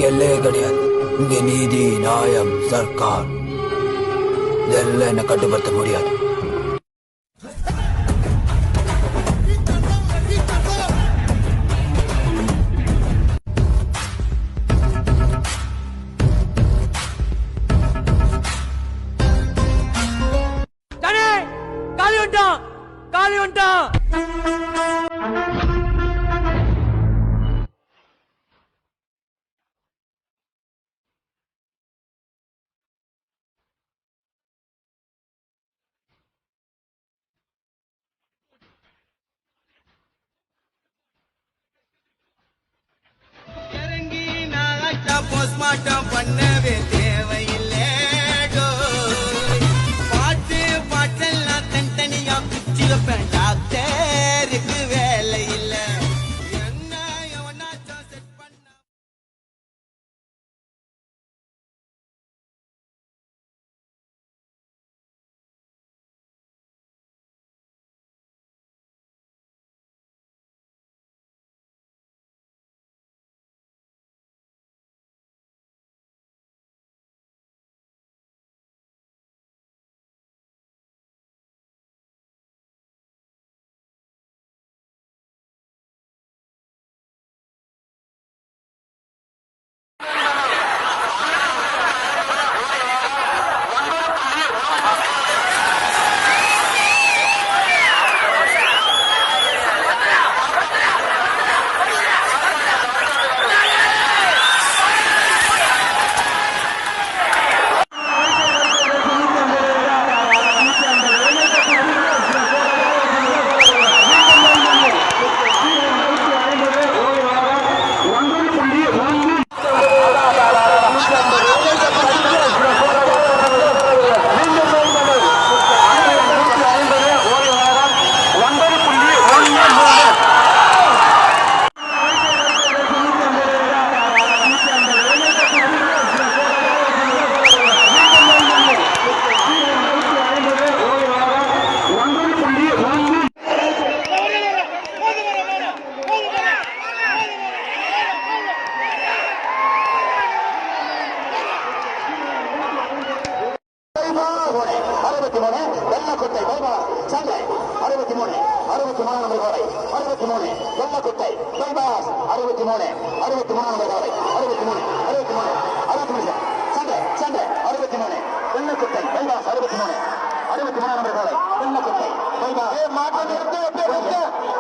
எல்லையே கிடையாது. இங்க நீதி, நியாயம், சர்க்கார் இதெல்லாம் என்ன கட்டுப்படுத்த முடியாது. காலி வந்துட்டான். போஸ்ட்மார்ட்டம் பண்ணவே தேவையில்லை. பாட்டு பாட்டெல்லாம் தனித்தனியா பிச்சு வைப்பேன். டாக்டருக்கு வேலை இல்லை. 63 63 நம்பர் காலை 63 63 சண்டை சண்டை 63 வெள்ளக்குட்டை பைபாஸ் 63 63 நம்பர் காலை வெள்ளக்குட்டை பைபாஸ் மாற்றம் எடுத்து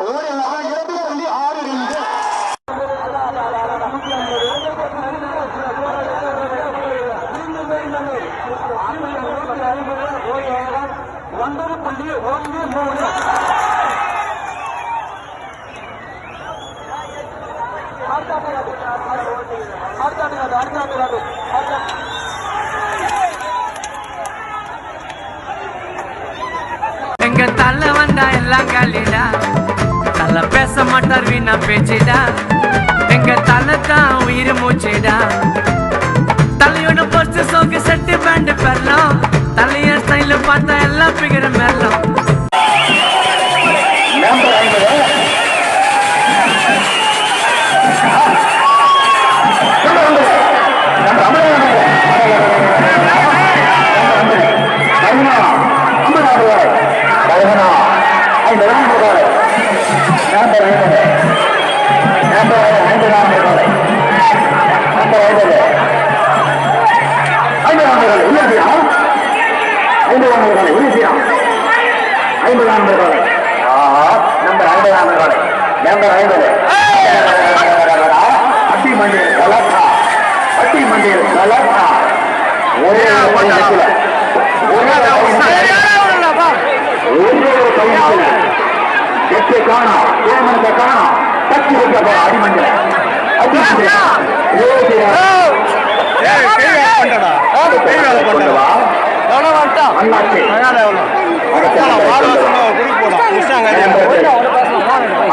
ஓடி 2 எங்க தள்ள வந்தா எல்லாம் காலிடா தள்ள பேச மாட்டார் வீணா பேச்சிடா எங்க தள்ள தான் உயிர் மூச்சிடா தலையோட போஸ்ட் சோக்கு செட்டு பேண்ட் பெறலாம் தலைய ஸ்டைல பார்த்தா எல்லாம் பிகிற மேலாம்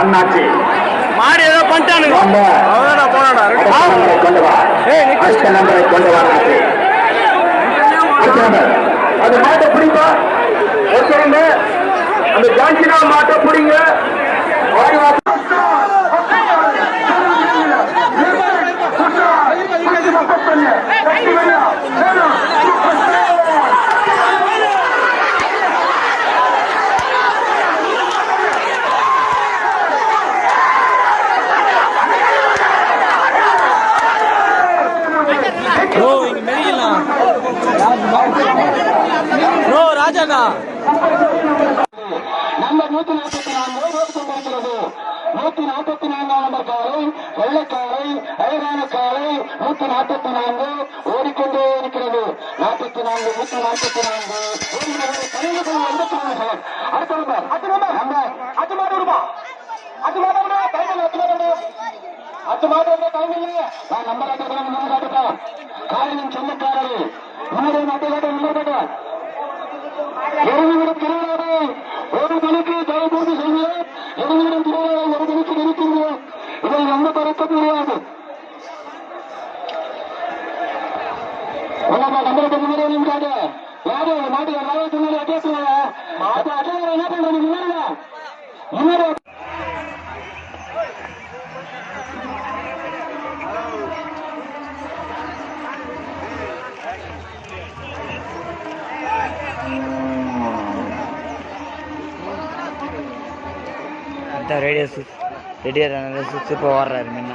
அண்ணாச்சி மாடி ஏதோ பண்ணிட்டானுங்க நம்பரை கொண்டு வா அந்த மாட்டை பிடிப்பா ஒருத்தருங்க அந்த ஜான்சினா மாட்டை பிடிங்க ராஜாண்ணா நம்பர் 144 144 நம்பர் காலை வெள்ளக்காலை அழகான காலை 144 ஓடிக்கொண்டே இருக்கிறது 44 காலையின் சொந்தக்காரர் திருவிழாவை ஒரு மணிக்கு தயவுபூர்த்தி செய்ய எருவிடம் திருவிழாவை ஒரு மணிக்கு நிறுத்துகிறோம். இதை எந்த பறக்க முடியாது. நம்மளுக்கு முன்னாடி காட்டு யாரு மாட்டு நாளைக்கு முன்னாடி பேசுவாங்க என்ன பண்றது முன்னாடி ரேடியோ சுற்றி இப்போ ஓடுறாரு முன்ன